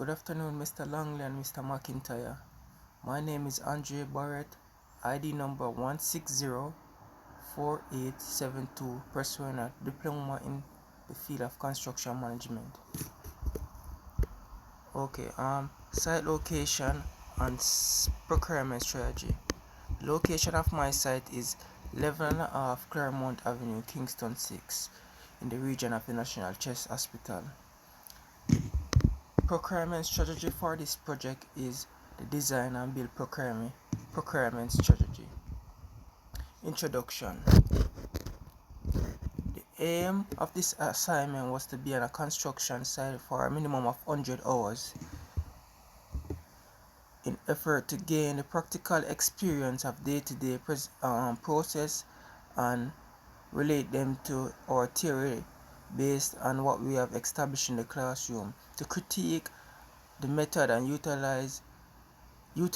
Good afternoon, Mr. Longley and Mr. McIntyre. My name is Andre Barrett, ID number 1604872, pursuing a diploma in the field of construction management. Site location and procurement strategy. The location of my site is 11.5 Claremont Avenue, Kingston 6, in the region of the National Chest Hospital. Procurement strategy for this project is the design and build procurement strategy. Introduction. The aim of this assignment was to be on a construction site for a minimum of 100 hours in effort to gain the practical experience of day-to-day process and relate them to our theory based on what we have established in the classroom, to critique the method and utilize and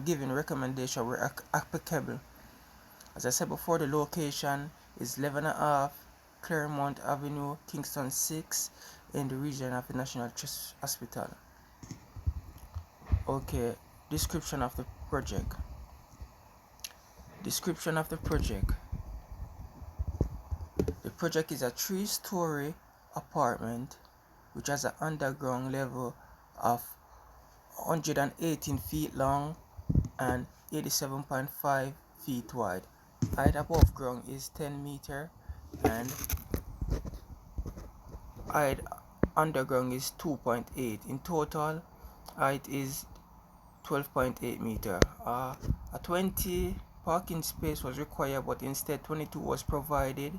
giving recommendation where applicable. As I said before, the location is 11.5 Claremont Avenue, Kingston 6, in the region of the National Chest Hospital. Description of the project. The project is a 3-story apartment which has an underground level of 118 feet long and 87.5 feet wide. Height above ground is 10 meters and height underground is 2.8. In total, height is 12.8 meters. A 20 parking space was required, but instead 22 was provided.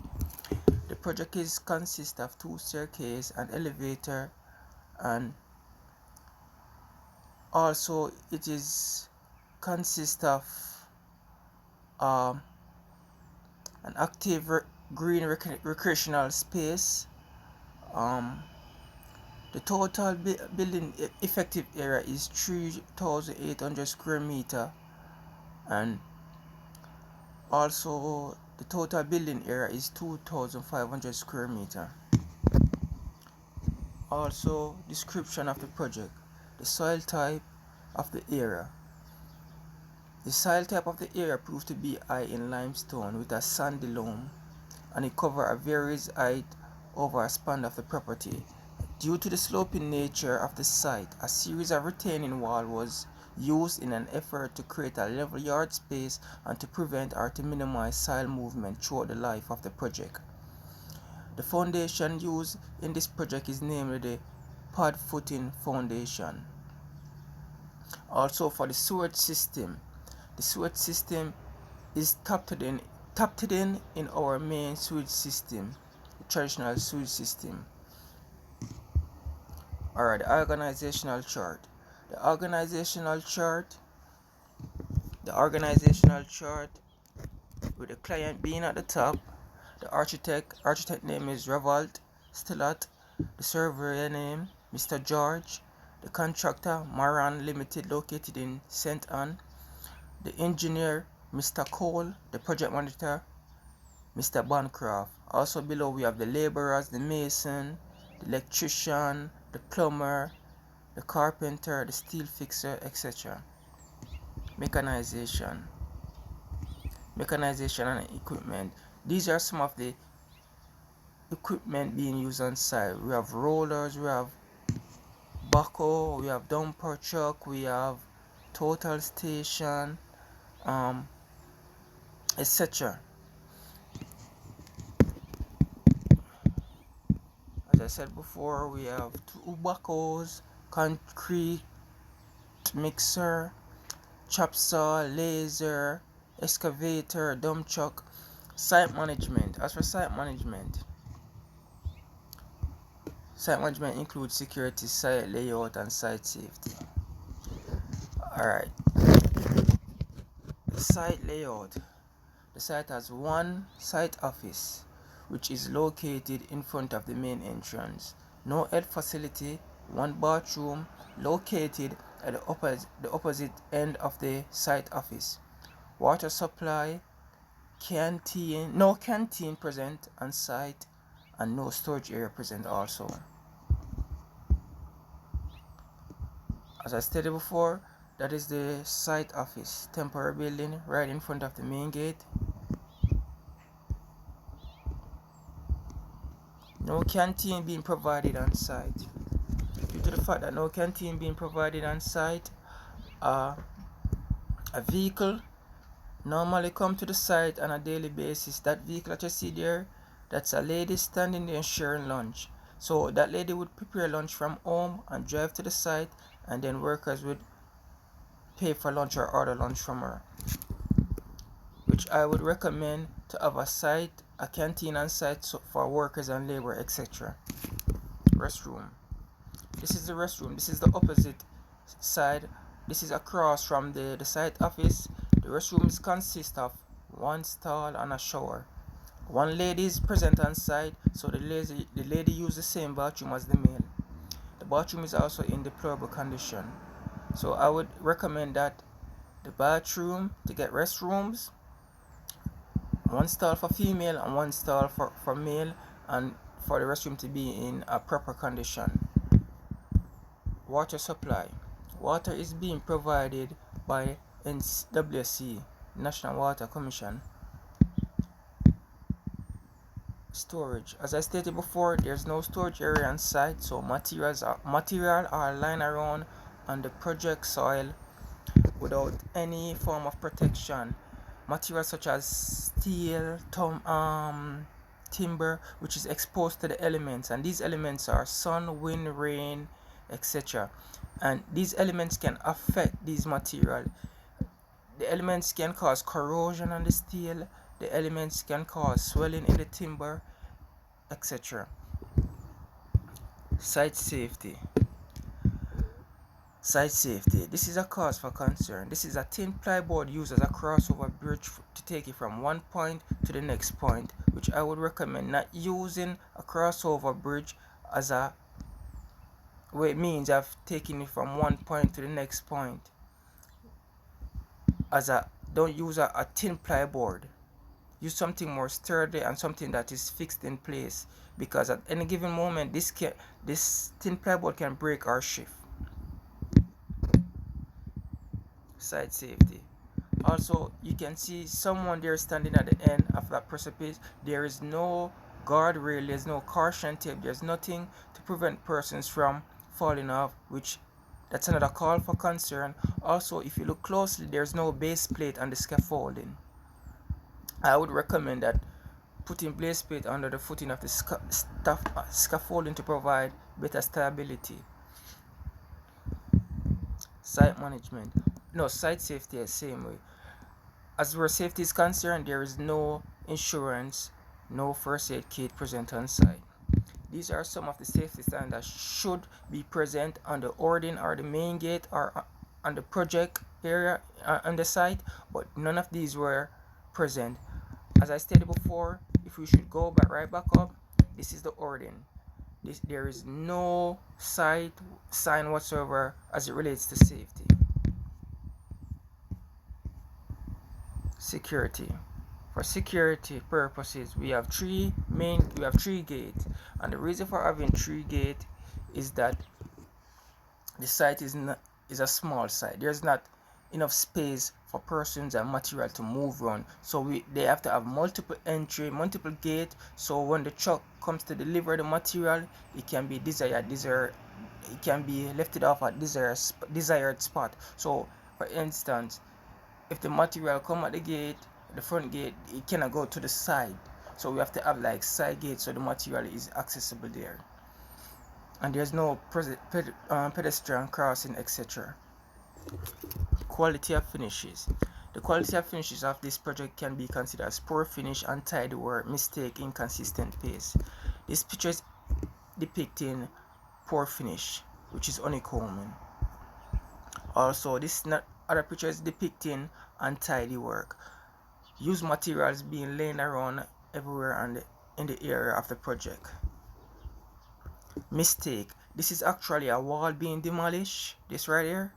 The project consists of 2 staircases, an elevator, and also it consists of an active green recreational space. The total building effective area is 3,800 square meter, and also the total building area is 2,500 square meter. Also, description of the project. The soil type of the area. The soil type of the area proved to be high in limestone with a sandy loam, and it covers a various height over a span of the property. Due to the sloping nature of the site, a series of retaining wall was used in an effort to create a level yard space and to prevent or to minimize soil movement throughout the life of the project. The foundation used in this project is namely the pad footing foundation. Also, for the sewage system, the sewage system is tapped in our main sewage system, the traditional sewage system. Alright, the organizational chart. The organizational chart with the client being at the top. The architect name is Revolt Stillat. The surveyor name Mr. George. The contractor Maran Limited, located in St. Anne. The engineer Mr. Cole. The project manager Mr. Bancroft. Also below we have the laborers, the mason, the electrician, the plumber, the carpenter, the steel fixer, etc. Mechanization and equipment. These are some of the equipment being used on site. We have rollers, we have backhoe, we have dumper truck, we have total station, etc. As I said before, we have 2 backhoes, concrete mixer, chop saw, laser, excavator, dump truck. Site management. As for site management includes security, site layout, and site safety. Alright. The site layout. The site has 1 site office, which is located in front of the main entrance. No head facility. 1 bathroom located at the opposite end of the site office. Water supply, no canteen present on site, and no storage area present also. As I stated before, that is the site office, temporary building right in front of the main gate. No canteen being provided on site. Due to the fact that no canteen being provided on site, a vehicle normally come to the site on a daily basis. That vehicle that you see there, that's a lady standing there sharing lunch. So that lady would prepare lunch from home and drive to the site, and then workers would pay for lunch or order lunch from her. Which I would recommend to have a canteen on site for workers and labor, etc. Restroom. This is the restroom. This is the opposite side. This is across from the site office. The restroom consists of one stall and a shower. One lady is present on site, so the lady uses the same bathroom as the male. The bathroom is also in deplorable condition. So I would recommend that the bathroom, to get restrooms, one stall for female and one stall for male, and for the restroom to be in a proper condition. Water supply. Water is being provided by NWC, National Water Commission. Storage. As I stated before, there's no storage area on site, so material are lying around on the project soil without any form of protection. Materials such as steel, timber, which is exposed to the elements, and these elements are sun, wind, rain, etc. And these elements can affect these materials. The elements can cause corrosion on the steel, the elements can cause swelling in the timber, etc. Site safety. Site safety. This is a cause for concern. This is a thin plyboard used as a crossover bridge to take it from one point to the next point, which I would recommend not using a crossover bridge as a means of taking it from one point to the next point. Don't use a thin plyboard. Use something more sturdy and something that is fixed in place, because at any given moment this thin plyboard can break or shift. Site safety. Also, you can see someone there standing at the end of that precipice. There is no guardrail, there's no caution tape, there's nothing to prevent persons from falling off, which that's another call for concern. Also, if you look closely, there's no base plate on the scaffolding. I would recommend that putting base plate under the footing of the scaffolding to provide better stability. Site management. No, site safety is the same way. As where safety is concerned, there is no insurance, no first aid kit present on site. These are some of the safety standards should be present on the hoarding or the main gate or on the project area on the site, but none of these were present. As I stated before, if we should go right back up, this is the hoarding. There is no sign whatsoever as it relates to safety. Security. For security purposes, we have three gates, and the reason for having 3 gates is that the site is a small site. There's not enough space for persons and material to move around, so they have to have multiple entry, multiple gate, so when the truck comes to deliver the material, it can be it can be lifted off at desired spot. So for instance, if the material come at the front gate, it cannot go to the side, so we have to have like side gates so the material is accessible there, and there's no pedestrian crossing, etc. Quality of finishes. The quality of finishes of this project can be considered as poor finish, untidy work, mistake, inconsistent pace. This picture is depicting poor finish, which is honeycombing. Also, other picture is depicting untidy work. Used materials being laying around everywhere in the area of the project. Mistake. This is actually a wall being demolished. This right here,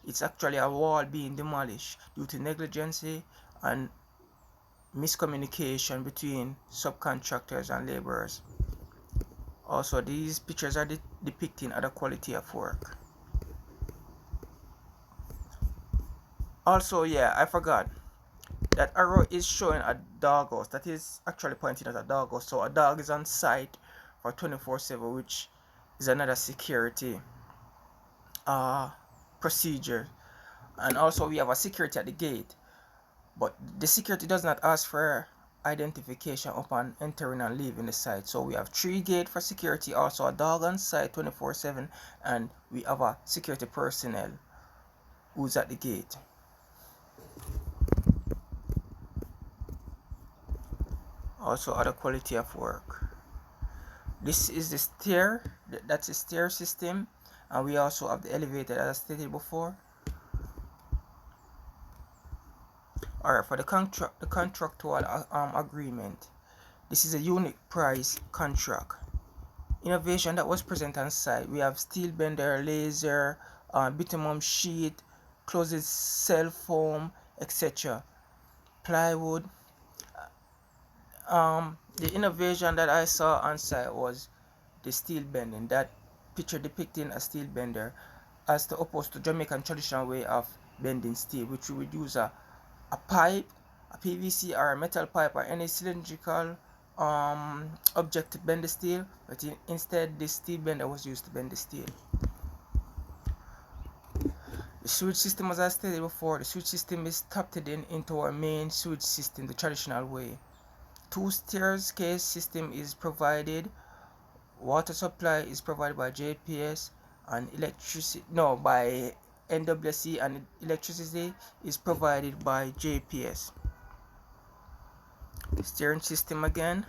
it's actually a wall being demolished due to negligence and miscommunication between subcontractors and laborers. Also, these pictures are depicting other quality of work. Also, yeah, I forgot that arrow is showing a doghouse. That is actually pointing at a doghouse. So a dog is on site for 24/7, which is another security uh, procedure. And also we have a security at the gate, but the security does not ask for identification upon entering and leaving the site. So we have 3 gate for security, also a dog on site 24/7, and we have a security personnel who's at the gate. Also other quality of work. This is the stair, that's a stair system, and we also have the elevator as I stated before. Alright, for the contractual agreement, this is a unit price contract. Innovation that was present on site, we have steel bender, laser, bitumen sheet, closed cell foam, etc. Plywood. The innovation that I saw on site was the steel bending. That picture depicting a steel bender, as opposed to Jamaican traditional way of bending steel, which we would use a pipe, a PVC or a metal pipe or any cylindrical object to bend the steel, but instead this steel bender was used to bend the steel. The sewage system, as I stated before, the sewage system is tapped in into our main sewage system the traditional way. 2 staircase system is provided. Water supply is provided by JPS, and electricity by NWC, and electricity is provided by JPS. Steering system again,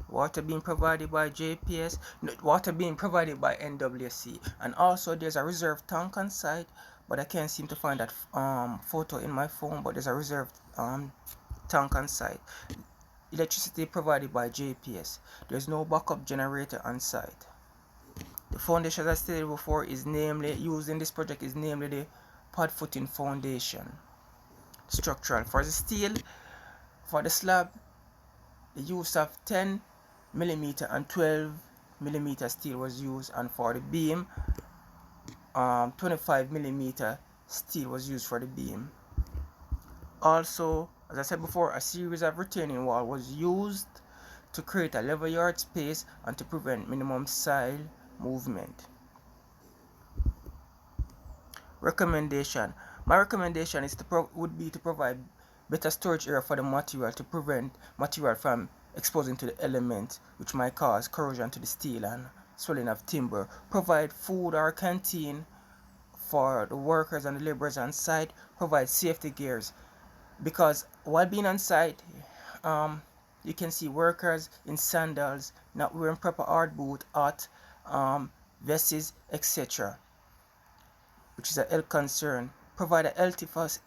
water being provided by JPS, water being provided by NWC, and also there's a reserve tank on site, but I can't seem to find that photo in my phone, but there's a reserve tank on site. Electricity provided by JPS. There's no backup generator on site. The foundation, as I stated before, is namely used in this project is namely the pad footing foundation. Structural, for the steel, for the slab, the use of 10mm and 12mm steel was used, and for the beam 25mm steel was used for the beam. Also, as I said before, a series of retaining wall was used to create a level yard space and to prevent minimum soil movement. Recommendation. My recommendation is would be to provide better storage area for the material to prevent material from exposing to the elements which might cause corrosion to the steel and swelling of timber. Provide food or canteen for the workers and the laborers on site. Provide safety gears, because while being on site, you can see workers in sandals, not wearing proper hard boot, hot vests, etc., which is a health concern. Provide a healthy health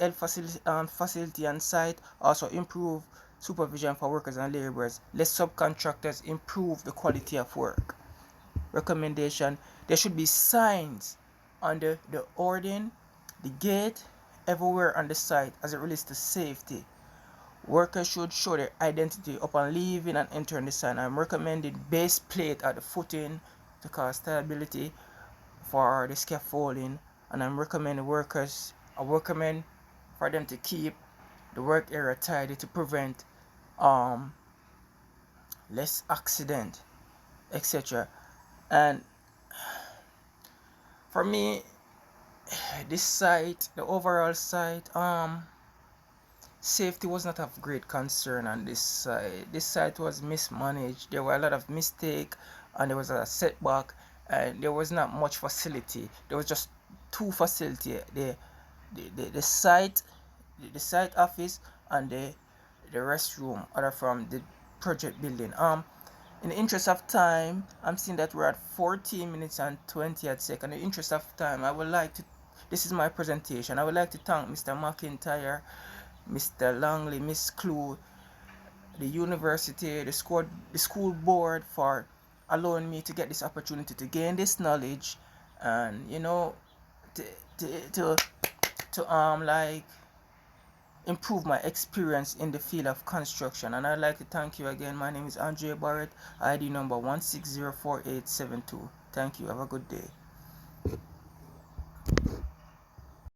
facility on site. Also improve supervision for workers and laborers. Let subcontractors improve the quality of work. Recommendation: there should be signs on the hoarding, the gate, everywhere on the site as it relates to safety. Workers should show their identity upon leaving and entering the site. I'm recommending base plate at the footing to cause stability for the scaffolding, and I'm recommending I recommend for them to keep the work area tidy to prevent less accident, etc. And for me, this site, the overall site, safety was not of great concern on this site. This site was mismanaged. There were a lot of mistakes, and there was a setback, and there was not much facility. There was just 2 facilities: the site, the site office, and the restroom, other from the project building. In the interest of time, I'm seeing that we're at 14 minutes and 20 seconds. In the interest of time, this is my presentation. I would like to thank Mr. McIntyre, Mr. Langley, Miss Clue, the university, the school board for allowing me to get this opportunity to gain this knowledge, and to to, like improve my experience in the field of construction. And I'd like to thank you again. My name is Andre Barrett, ID number 1604872. Thank you. Have a good day.